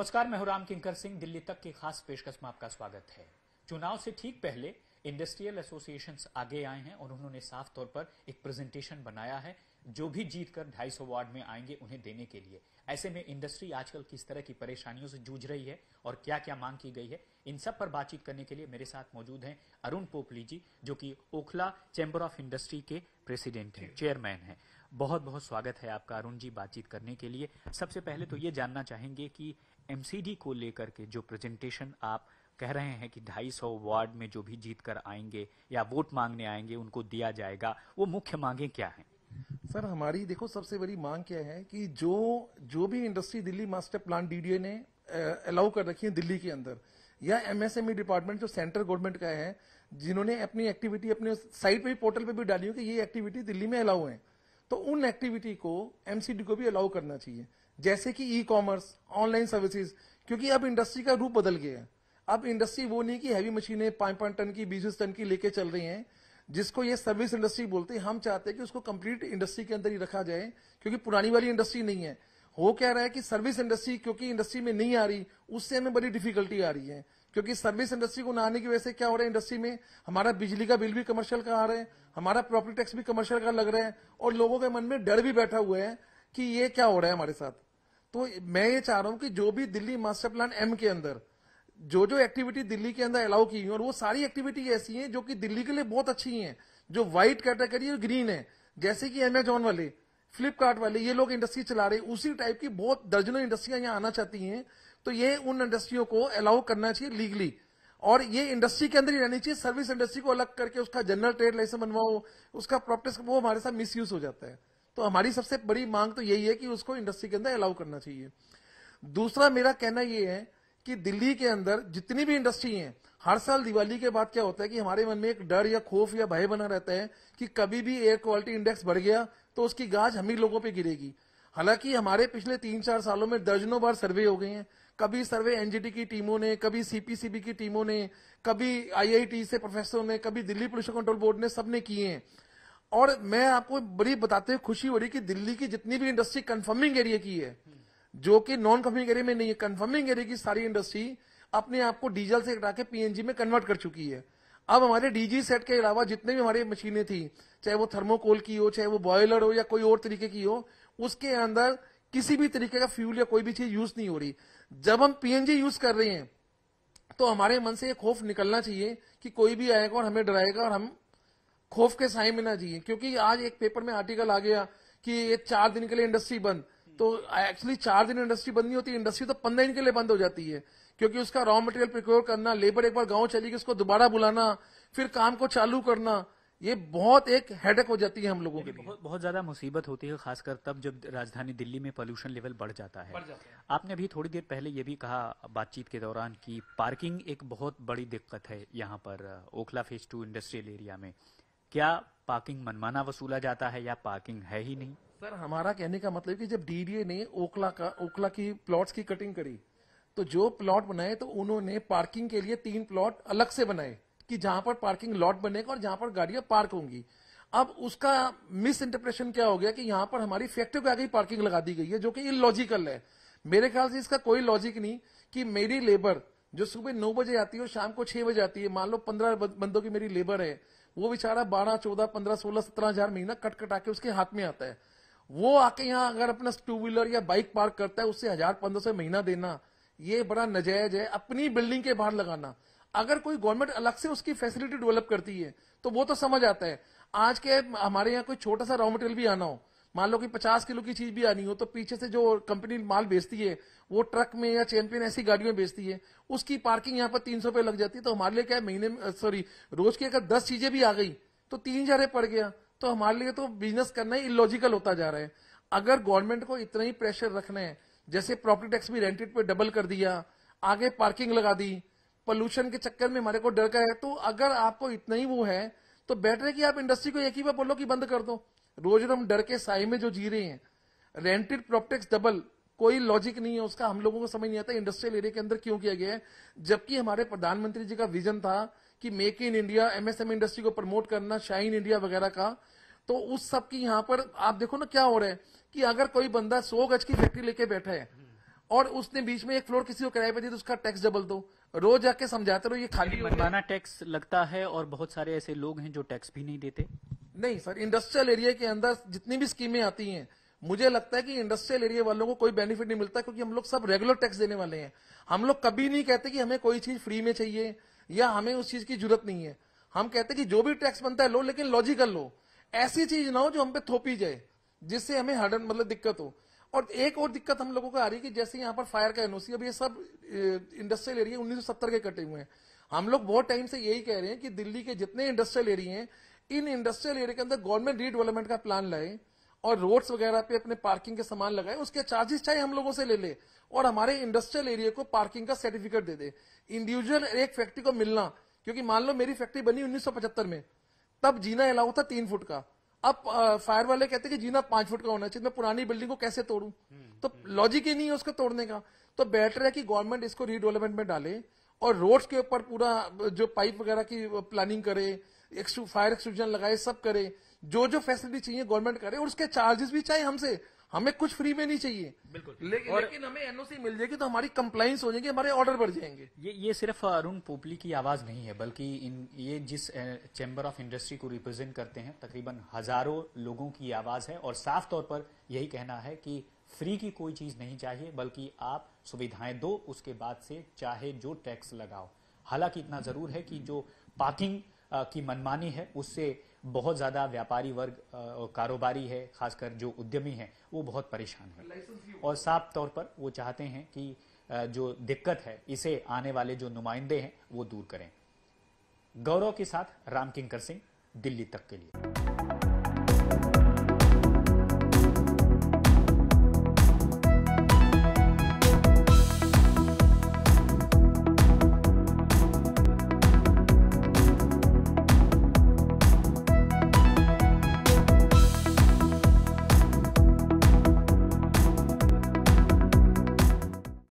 नमस्कार, मैं हूं राम किंकर सिंह। दिल्ली तक की खास पेशकश में आपका स्वागत है। चुनाव से ठीक पहले इंडस्ट्रियल एसोसिएशंस आगे आए हैं और उन्होंने साफ तौर पर एक प्रेजेंटेशन बनाया है जो भी जीतकर 250 अवार्ड में आएंगे उन्हें देने के लिए। ऐसे में इंडस्ट्री आजकल किस तरह की परेशानियों से जूझ रही है और क्या क्या मांग की गई है, इन सब पर बातचीत करने के लिए मेरे साथ मौजूद हैं अरुण पोपली जी, जो कि ओखला चैम्बर ऑफ इंडस्ट्री के प्रेसिडेंट हैं, चेयरमैन हैं। बहुत बहुत स्वागत है आपका अरुण जी बातचीत करने के लिए। सबसे पहले तो ये जानना चाहेंगे कि एमसीडी को लेकर के जो प्रेजेंटेशन आप कह रहे हैं कि 250 वार्ड में जो भी जीत कर आएंगे या वोट मांगने आएंगे उनको दिया जाएगा, वो मुख्य मांगे क्या हैं? सर, हमारी देखो सबसे बड़ी मांग क्या है कि जो भी industry Delhi master plan DDA ने अलाउ कर रखी है दिल्ली के अंदर, या एमएसएमई डिपार्टमेंट जो सेंट्रल गवर्नमेंट का है, जिन्होंने अपनी एक्टिविटी अपने साइट पे पोर्टल पे भी डाली हो कि ये एक्टिविटी दिल्ली में अलाउ है, तो उन एक्टिविटी को एमसीडी को भी अलाउ करना चाहिए। जैसे कि ई कॉमर्स, ऑनलाइन सर्विसेज, क्योंकि अब इंडस्ट्री का रूप बदल गया है। अब इंडस्ट्री वो नहीं कि हैवी मशीनें 5-5 टन की 20 टन की लेके चल रही हैं, जिसको ये सर्विस इंडस्ट्री बोलते हैं। हम चाहते हैं कि उसको कंप्लीट इंडस्ट्री के अंदर ही रखा जाए, क्योंकि पुरानी वाली इंडस्ट्री नहीं है। हो क्या रहा है कि सर्विस इंडस्ट्री क्योंकि इंडस्ट्री में नहीं आ रही, उससे हमें बड़ी डिफिकल्टी आ रही है। क्योंकि सर्विस इंडस्ट्री को ना आने की वजह से क्या हो रहा है, इंडस्ट्री में हमारा बिजली का बिल भी कमर्शियल का आ रहा है, हमारा प्रॉपर्टी टैक्स भी कमर्शियल का लग रहा है, और लोगों के मन में डर भी बैठा हुआ है कि ये क्या हो रहा है हमारे साथ। तो मैं ये चाह रहा हूं कि जो भी दिल्ली मास्टर प्लान एम के अंदर जो जो एक्टिविटी दिल्ली के अंदर अलाउ की है, और वो सारी एक्टिविटी ऐसी हैं जो कि दिल्ली के लिए बहुत अच्छी हैं, जो व्हाइट कैटेगरी और ग्रीन है, जैसे कि अमेजॉन वाले, फ्लिपकार्ट वाले, ये लोग इंडस्ट्री चला रहे हैं, उसी टाइप की बहुत दर्जनों इंडस्ट्रियां यहाँ आना चाहती हैं। तो ये उन इंडस्ट्रियों को अलाउ करना चाहिए लीगली, और ये इंडस्ट्री के अंदर ही रहनी चाहिए। सर्विस इंडस्ट्री को अलग करके उसका जनरल ट्रेड लाइसेंस बनवाओ, उसका प्रॉपर्टी, वो हमारे साथ मिसयूज हो जाता है। तो हमारी सबसे बड़ी मांग तो यही है कि उसको इंडस्ट्री के अंदर अलाउ करना चाहिए। दूसरा मेरा कहना यह है कि दिल्ली के अंदर जितनी भी इंडस्ट्री हैं, हर साल दिवाली के बाद क्या होता है कि हमारे मन में एक डर या खौफ या भय बना रहता है कि कभी भी एयर क्वालिटी इंडेक्स बढ़ गया तो उसकी गाज हम ही लोगों पे गिरेगी। हालांकि हमारे पिछले 3-4 सालों में दर्जनों बार सर्वे हो गए हैं। कभी सर्वे एनजीटी की टीमों ने, कभी सीपीसीबी की टीमों ने, कभी आईआईटी से प्रोफेसरों ने, कभी दिल्ली पोल्यूशन कंट्रोल बोर्ड ने, सबने किए हैं। और मैं आपको बड़ी बताते हुए खुशी हो रही कि दिल्ली की जितनी भी इंडस्ट्री कंफर्मिंग एरिया की है, जो कि नॉन कंफर्मिंग एरिया में नहीं है, कंफर्मिंग एरिया की सारी इंडस्ट्री अपने आप को डीजल से हटा के पीएनजी में कन्वर्ट कर चुकी है। अब हमारे डीजी सेट के अलावा जितने भी हमारी मशीनें थी, चाहे वो थर्मोकोल की हो, चाहे वो बॉयलर हो या कोई और तरीके की हो, उसके अंदर किसी भी तरीके का फ्यूल या कोई भी चीज यूज नहीं हो रही। जब हम पीएनजी यूज कर रहे हैं तो हमारे मन से ये खौफ निकलना चाहिए कि कोई भी आएगा और हमें डराएगा और हम खौफ के साए में ना जिए। क्योंकि आज एक पेपर में आर्टिकल आ गया कि ये 4 दिन के लिए इंडस्ट्री बंद, तो एक्चुअली 4 दिन इंडस्ट्री बंद नहीं होती, इंडस्ट्री तो 15 दिन के लिए बंद हो जाती है। क्योंकि उसका रॉ मटेरियल प्रिक्योर करना, लेबर एक बार गांव चली गई, उसको दोबारा बुलाना, फिर काम को चालू करना, ये बहुत एक हेडेक हो जाती है हम लोगों के लिए। बहुत ज्यादा मुसीबत होती है, खासकर तब जब राजधानी दिल्ली में पोल्यूशन लेवल बढ़ जाता है। आपने अभी थोड़ी देर पहले ये भी कहा बातचीत के दौरान कि पार्किंग एक बहुत बड़ी दिक्कत है यहाँ पर ओखला फेज 2 इंडस्ट्रियल एरिया में। क्या पार्किंग मनमाना वसूला जाता है या पार्किंग है ही नहीं? सर, हमारा कहने का मतलब कि जब डीडीए ने ओखला की प्लॉट्स की कटिंग करी, तो जो प्लॉट बनाए तो उन्होंने पार्किंग के लिए 3 प्लॉट अलग से बनाए कि जहां पर पार्किंग लॉट बनेगा और जहां पर गाड़ियां पार्क होंगी। अब उसका मिस इंटरप्रेशन क्या हो गया कि यहां पर हमारी फैक्ट्री के आगे ही पार्किंग लगा दी गई है, जो कि इलॉजिकल है। मेरे ख्याल से इसका कोई लॉजिक नहीं कि मेरी लेबर जो सुबह 9 बजे आती है और शाम को 6 बजे आती है, मान लो 15 बंदों की मेरी लेबर है, वो बेचारा 12, 14, 15, 16, 17 हजार महीना कट कटा के उसके हाथ में आता है। वो आके यहाँ अगर अपना 2 व्हीलर या बाइक पार्क करता है, उससे 1000-1500 महीना देना, ये बड़ा नाजायज है। अपनी बिल्डिंग के बाहर लगाना, अगर कोई गवर्नमेंट अलग से उसकी फैसिलिटी डेवलप करती है तो वो तो समझ आता है। आज के हमारे यहाँ कोई छोटा सा रॉ मटेरियल भी आना हो, मान लो कि 50 किलो की चीज भी आनी हो, तो पीछे से जो कंपनी माल बेचती है वो ट्रक में या चैंपियन ऐसी गाड़ियों में बेचती है, उसकी पार्किंग यहाँ पर 300 रुपए लग जाती है। तो हमारे लिए क्या है, महीने में रोज की अगर 10 चीजें भी आ गई तो 3000 पड़ गया, तो हमारे लिए तो बिजनेस करना ही इलॉजिकल होता जा रहा है। अगर गवर्नमेंट को इतना ही प्रेशर रखना है, जैसे प्रॉपर्टी टैक्स भी रेंटेड पे डबल कर दिया, आगे पार्किंग लगा दी, पोल्यूशन के चक्कर में हमारे को डर का है, तो अगर आपको इतना ही वो है तो बेटर है कि आप इंडस्ट्री को एक ही बार बोलो कि बंद कर दो। रोज हम डर के साए में जो जी रहे हैं, रेंटेड प्रॉपर्टी टैक्स डबल, कोई लॉजिक नहीं है उसका। हम लोगों को समझ नहीं आता इंडस्ट्रियल एरिया के अंदर क्यों किया गया है, जबकि हमारे प्रधानमंत्री जी का विजन था कि make in India, MSME industry को प्रमोट करना, शाइन इंडिया वगैरह का। तो उस सब की यहाँ पर आप देखो ना क्या हो रहा है कि अगर कोई बंदा 100 गज की फैक्ट्री लेके बैठा है और उसने बीच में एक फ्लोर किसी को किराए पे दी तो उसका टैक्स डबल दो, रोज जाके समझाते रहो ये खाली हो गया। मनमाना टैक्स लगता है और बहुत सारे ऐसे लोग हैं जो टैक्स भी नहीं देते। नहीं सर, इंडस्ट्रियल एरिया के अंदर जितनी भी स्कीमें आती हैं, मुझे लगता है कि इंडस्ट्रियल एरिया वालों को कोई बेनिफिट नहीं मिलता, क्योंकि हम लोग सब रेगुलर टैक्स देने वाले हैं। हम लोग कभी नहीं कहते कि हमें कोई चीज फ्री में चाहिए या हमें उस चीज की जरूरत नहीं है। हम कहते हैं कि जो भी टैक्स बनता है लो, लेकिन लॉजिकल लो, ऐसी चीज ना हो जो हम पे थोपी जाए, जिससे हमें हर्डन मतलब दिक्कत हो। और एक और दिक्कत हम लोगों को आ रही है कि जैसे यहाँ पर फायर का एनओसी, अब ये सब इंडस्ट्रियल एरिया 1970 के कटे हुए हैं। हम लोग बहुत टाइम से यही कह रहे हैं कि दिल्ली के जितने इंडस्ट्रियल एरिया हैं, इन इंडस्ट्रियल एरिया के अंदर गवर्नमेंट रीडेवलपमेंट का प्लान लाए और रोड्स वगैरह पे अपने पार्किंग के सामान लगाए, उसके चार्जेस चाहे हम लोगों से ले ले और हमारे इंडस्ट्रियल एरिया को पार्किंग का सर्टिफिकेट दे दे। इंडिविजुअल एक फैक्ट्री को मिलना, क्योंकि मान लो मेरी फैक्ट्री बनी 1975 में, तब जीना अलाउ था 3 फुट का। अब फायर वाले कहते हैं कि जीना 5 फुट का होना चाहिए, मैं पुरानी बिल्डिंग को कैसे तोड़ूं? तो लॉजिक ही नहीं है उसको तोड़ने का। तो बेटर है कि गवर्नमेंट इसको रीडेवलपमेंट में डाले और रोड्स के ऊपर पूरा जो पाइप वगैरह की प्लानिंग करे, फायर एक्सटिंग्विशन लगाए, सब करे, जो जो फैसिलिटी चाहिए गवर्नमेंट करे, और उसके चार्जेस भी चाहे हमसे, हमें कुछ फ्री में नहीं चाहिए। बिल्कुल। लेकिन हमें एनओसी मिल जाएगी तो हमारी कंप्लाइंस हो जाएगी, हमारे ऑर्डर बढ़ जाएंगे। ये सिर्फ अरुण पोपली की आवाज नहीं है, बल्कि ये जिस चैम्बर ऑफ इंडस्ट्री को रिप्रेजेंट करते हैं तकरीबन हजारों लोगों की आवाज है, और साफ तौर पर यही कहना है कि फ्री की कोई चीज नहीं चाहिए, बल्कि आप सुविधाएं दो, उसके बाद से चाहे जो टैक्स लगाओ। हालांकि इतना जरूर है कि जो पार्किंग की मनमानी है उससे बहुत ज्यादा व्यापारी वर्ग कारोबारी है, खासकर जो उद्यमी है, वो बहुत परेशान है, और साफ तौर पर वो चाहते हैं कि जो दिक्कत है इसे आने वाले जो नुमाइंदे हैं वो दूर करें। गौरव के साथ राम किंकर सिंह, दिल्ली तक के लिए।